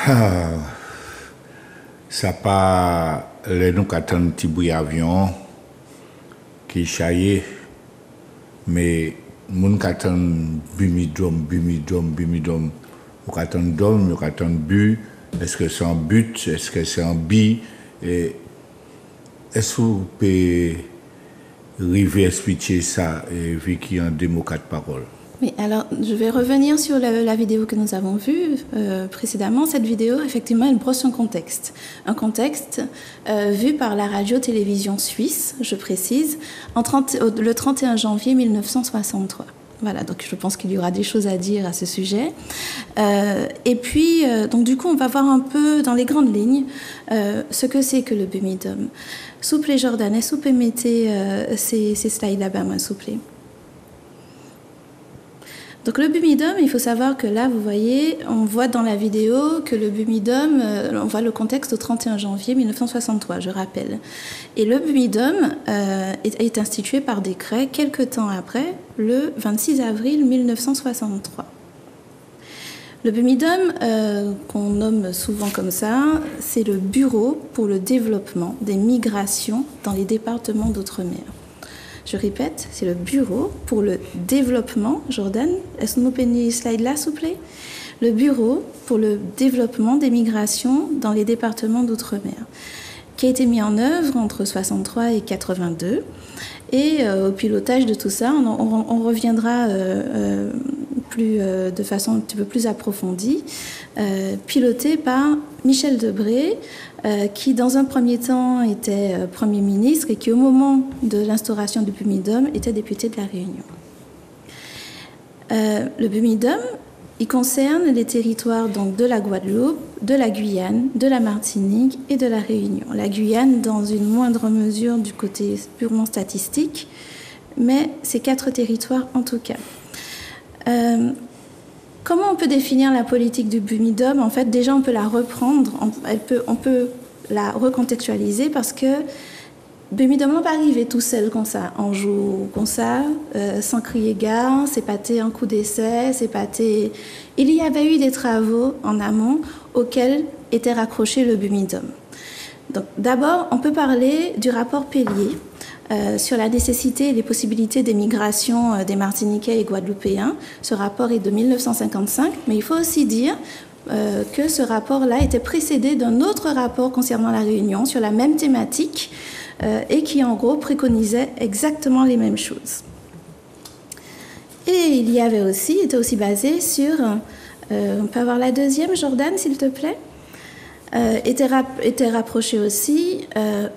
Ah, ça pas les nous attend un petit bruit avion qui chaillait, mais moun attend bumidum, ou attend dom, ou attend but, est-ce que c'est un but, est-ce que c'est un bi, et est-ce que vous pouvez arriver à expliquer ça, vu qu'il y a un démo quatre paroles? Oui, alors je vais revenir sur la vidéo que nous avons vue précédemment. Cette vidéo, effectivement, elle brosse un contexte vu par la radio-télévision suisse, je précise, le 31 janvier 1963. Voilà, donc je pense qu'il y aura des choses à dire à ce sujet. Et puis, donc du coup, on va voir un peu dans les grandes lignes ce que c'est que le bumidum. S'il vous plaît, Jordan, est-ce que vous pouvez mettre ces slides là-bas, s'il vous plaît? Donc le bumidum, il faut savoir que là, vous voyez, on voit dans la vidéo que le bumidum, on voit le contexte au 31 janvier 1963, je rappelle. Et le bumidum est institué par décret quelques temps après, le 26 avril 1963. Le bumidum, qu'on nomme souvent comme ça, c'est le Bureau pour le développement des migrations dans les départements d'outre-mer. Je répète, c'est le Bureau pour le développement, Jordan, est-ce que nous pouvons une slide là, s'il vous plaît? Le Bureau pour le développement des migrations dans les départements d'outre-mer, qui a été mis en œuvre entre 63 et 82. Et au pilotage de tout ça, on reviendra de façon un petit peu plus approfondie, piloté par Michel Debré, qui dans un premier temps était Premier ministre et qui au moment de l'instauration du bumidum était député de la Réunion. Le bumidum, il concerne les territoires donc de la Guadeloupe, de la Guyane, de la Martinique et de la Réunion. La Guyane dans une moindre mesure du côté purement statistique, mais ces 4 territoires en tout cas. Comment on peut définir la politique du bumidum? En fait, déjà, on peut la reprendre, on peut la recontextualiser parce que bumidum n'a pas arrivé tout seul comme ça, en joue comme ça, sans crier gare, c'est pas un coup d'essai, c'est pas. Il y avait eu des travaux en amont auxquels était raccroché le bumidum. Donc, d'abord, on peut parler du rapport Pellier. Sur la nécessité et les possibilités des migrations des Martiniquais et Guadeloupéens. Ce rapport est de 1955, mais il faut aussi dire que ce rapport-là était précédé d'un autre rapport concernant la Réunion sur la même thématique et qui, en gros, préconisait exactement les mêmes choses. Et il était aussi basé sur... on peut avoir la deuxième, Jordan, s'il te plaît? Était rapproché aussi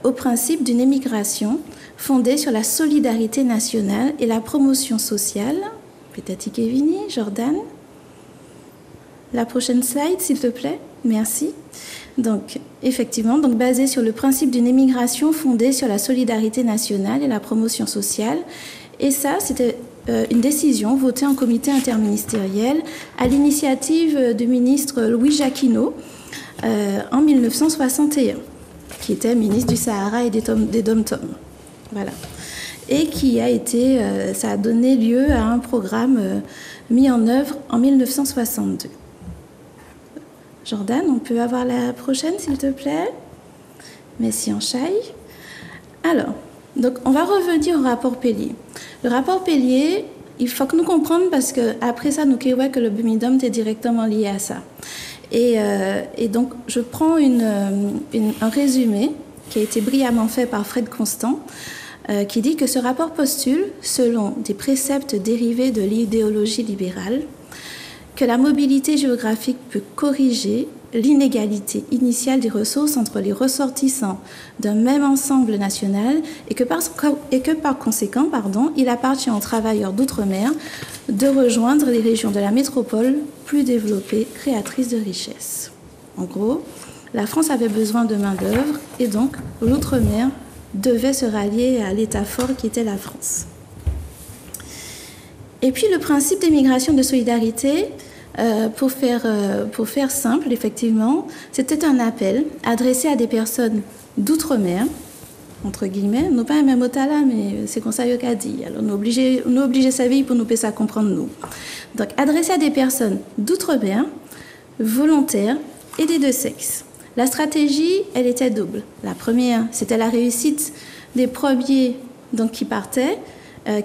au principe d'une émigration fondée sur la solidarité nationale et la promotion sociale. Petati Kevini, Jordan. La prochaine slide, s'il te plaît. Merci. Donc, effectivement, basé sur le principe d'une émigration fondée sur la solidarité nationale et la promotion sociale. Et ça, c'était une décision votée en comité interministériel à l'initiative du ministre Louis Jacquinot en 1961, qui était ministre du Sahara et des Dom-Tom. Voilà. Et qui a été, ça a donné lieu à un programme mis en œuvre en 1962. Jordan, on peut avoir la prochaine, s'il te plaît? Messi en chaille. Alors, donc on va revenir au rapport Pellier. Le rapport Pellier, il faut que nous comprenions parce que après ça, nous voyons que le bumidum était directement lié à ça. Et donc, je prends un résumé qui a été brillamment fait par Fred Constant, qui dit que ce rapport postule, selon des préceptes dérivés de l'idéologie libérale, que la mobilité géographique peut corriger l'inégalité initiale des ressources entre les ressortissants d'un même ensemble national et que par conséquent, il appartient aux travailleurs d'outre-mer de rejoindre les régions de la métropole plus développées, créatrices de richesses. En gros, la France avait besoin de main-d'œuvre et donc l'outre-mer devait se rallier à l'État fort qui était la France. Et puis le principe des migrations de solidarité, pour faire simple, effectivement, c'était un appel adressé à des personnes d'outre-mer, entre guillemets, non pas un même là, mais c'est comme ça qu'a dit. Alors, nous obligés sa vie pour nous faire ça comprendre nous. Donc, adressé à des personnes d'outre-mer, volontaires, et des deux sexes. La stratégie, elle était double. La première, c'était la réussite des premiers donc, qui partaient,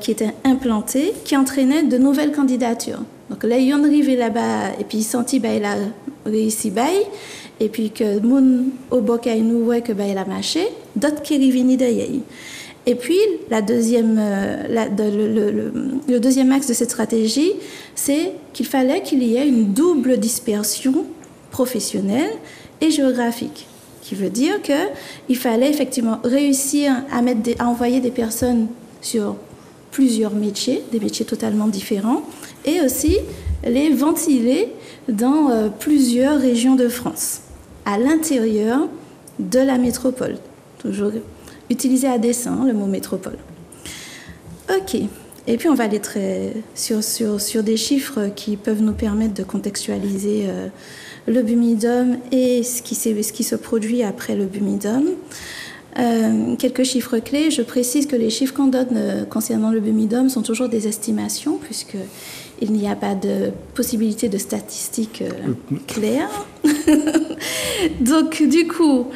qui étaient implantés, qui entraînaient de nouvelles candidatures. Donc là, ils sont arrivés là-bas et puis ils senti bah, il a réussi bail et puis que moun au bokai nous ouais que bah, il a marché, d'autres qui arrivent derrière. Et puis le deuxième axe de cette stratégie, c'est qu'il fallait qu'il y ait une double dispersion professionnelle et géographique, qui veut dire qu'il fallait effectivement réussir à envoyer des personnes sur plusieurs métiers, des métiers totalement différents, et aussi les ventiler dans plusieurs régions de France, à l'intérieur de la métropole. Toujours utilisé à dessein, le mot métropole. Ok, et puis on va aller sur des chiffres qui peuvent nous permettre de contextualiser le bumidum et ce qui se produit après le bumidum. Quelques chiffres clés. Je précise que les chiffres qu'on donne concernant le bumidum sont toujours des estimations, puisqu'il n'y a pas de possibilité de statistiques claires. Donc, du coup,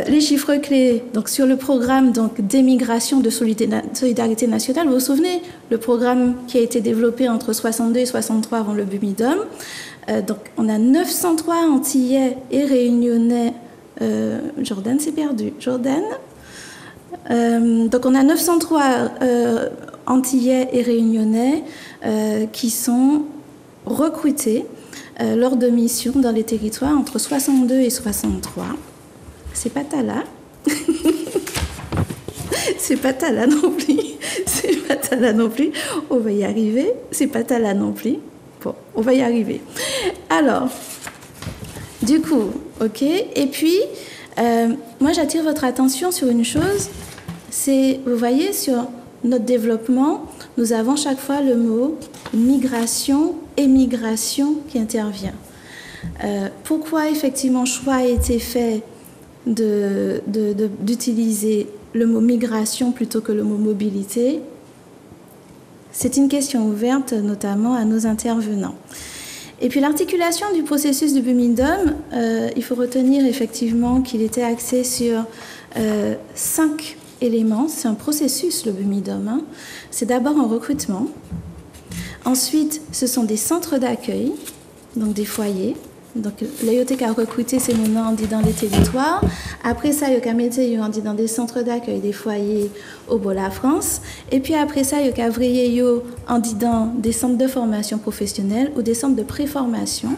les chiffres clés donc, sur le programme d'émigration de solidarité nationale, vous vous souvenez, le programme qui a été développé entre 62 et 63 avant le bumidum. Donc, on a 903 Antillais et Réunionnais. Jordan s'est perdu. Jordan. Donc on a 903 Antillais et Réunionnais qui sont recrutés lors de missions dans les territoires entre 62 et 63. C'est pas Tala. C'est pas Tala non plus. C'est pas Tala non plus. On va y arriver. C'est pas Tala non plus. Bon, on va y arriver. Alors. Du coup, ok. Et puis, moi, j'attire votre attention sur une chose. C'est, vous voyez, sur notre développement, nous avons chaque fois le mot migration, émigration qui intervient. Pourquoi, effectivement, choix a été fait d'utiliser le mot migration plutôt que le mot mobilité? C'est une question ouverte, notamment à nos intervenants. Et puis l'articulation du processus du bumidum, il faut retenir effectivement qu'il était axé sur 5 éléments. C'est un processus, le bumidum. Hein. C'est d'abord un recrutement. Ensuite, ce sont des centres d'accueil, donc des foyers. Donc, l'AIOTEC a recruté ces moments dans les territoires. Après ça, il y a mis dans des centres d'accueil, des foyers au bout de la France. Et puis après ça, il y a vrillé dans des centres de formation professionnelle ou des centres de préformation.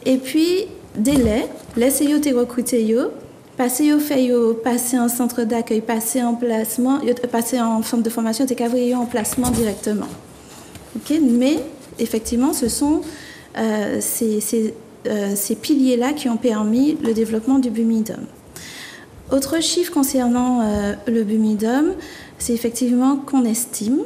Et puis, délai, laissez-yo te recruter passer en centre d'accueil, passer en placement, passer en centre de formation, te vrillé en placement directement. Okay? Mais, effectivement, ce sont ces piliers-là qui ont permis le développement du bumidum. Autre chiffre concernant le bumidum, c'est effectivement qu'on estime,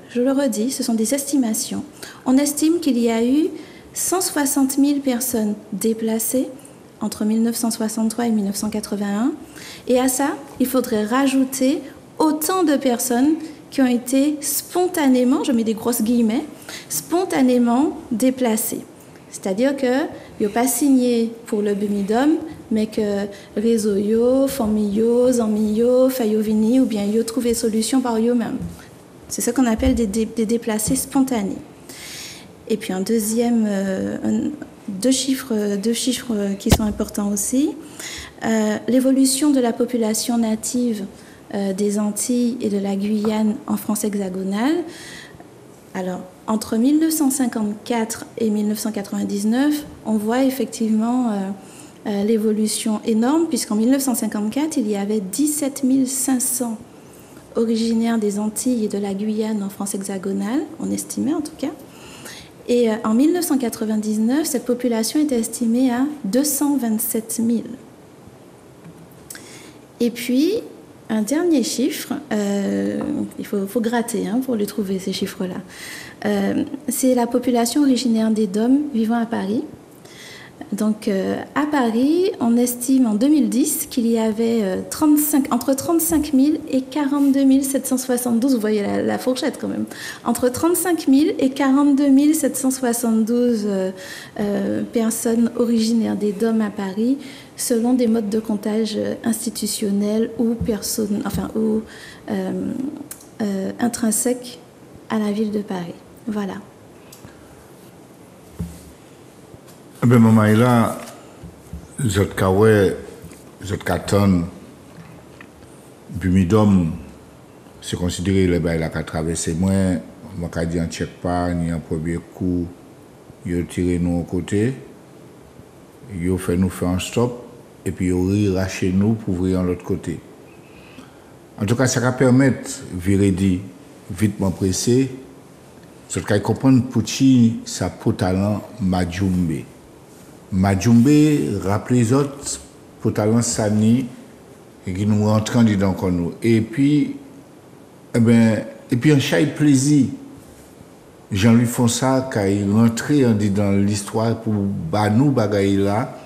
je le redis, ce sont des estimations. On estime qu'il y a eu 160 000 personnes déplacées entre 1963 et 1981. Et à ça, il faudrait rajouter autant de personnes qui ont été spontanément, je mets des grosses guillemets, spontanément déplacées. C'est-à-dire qu'ils n'ont pas signé pour le bumidum, mais que réseau yo, famille yo, amis yo, fayo vini, ou bien yo trouvé solution par eux-mêmes. C'est ce qu'on appelle des déplacés spontanés. Et puis deux chiffres qui sont importants aussi. L'évolution de la population native des Antilles et de la Guyane en France hexagonale. Alors, entre 1954 et 1999, on voit effectivement l'évolution énorme, puisqu'en 1954, il y avait 17 500 originaires des Antilles et de la Guyane en France hexagonale, on estimait en tout cas. Et en 1999, cette population était estimée à 227 000. Et puis, un dernier chiffre, il faut gratter pour les trouver, ces chiffres-là. C'est la population originaire des DOM vivant à Paris. Donc, à Paris, on estime en 2010 qu'il y avait entre 35 000 et 42 772, vous voyez la fourchette quand même, entre 35 000 et 42 772 personnes originaires des DOM à Paris, selon des modes de comptage institutionnels ou intrinsèques à la ville de Paris. Voilà. Ben, maman, là, je tonnes Bumidom, c'est considéré le bail qui a traversé moins, moi, je dis en check pas, ni en premier coup, il a tiré nous au côté, il a fait nous faire un stop, et puis il a raché nous pour ouvrir l'autre côté. En tout cas, ça va permettre, Viredi, vitement pressé, ce qu'il comprendre pour qui ça peut talent Majumbe. Majumbe rappelle les autres pour talent Sani et qui nous rentrent dedans comme nous. Et puis, un chai plaisir. Jean-Louis Fonsa, quand il rentrait dans l'histoire pour nous bagailler là,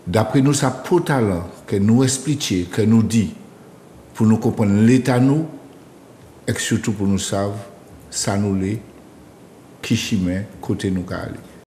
d'après nous, ça peut talent que nous expliquer, que nous dit, pour nous comprendre l'état nous, et surtout pour nous savoir, ça nous l'est, qui chimé, côté nous aller.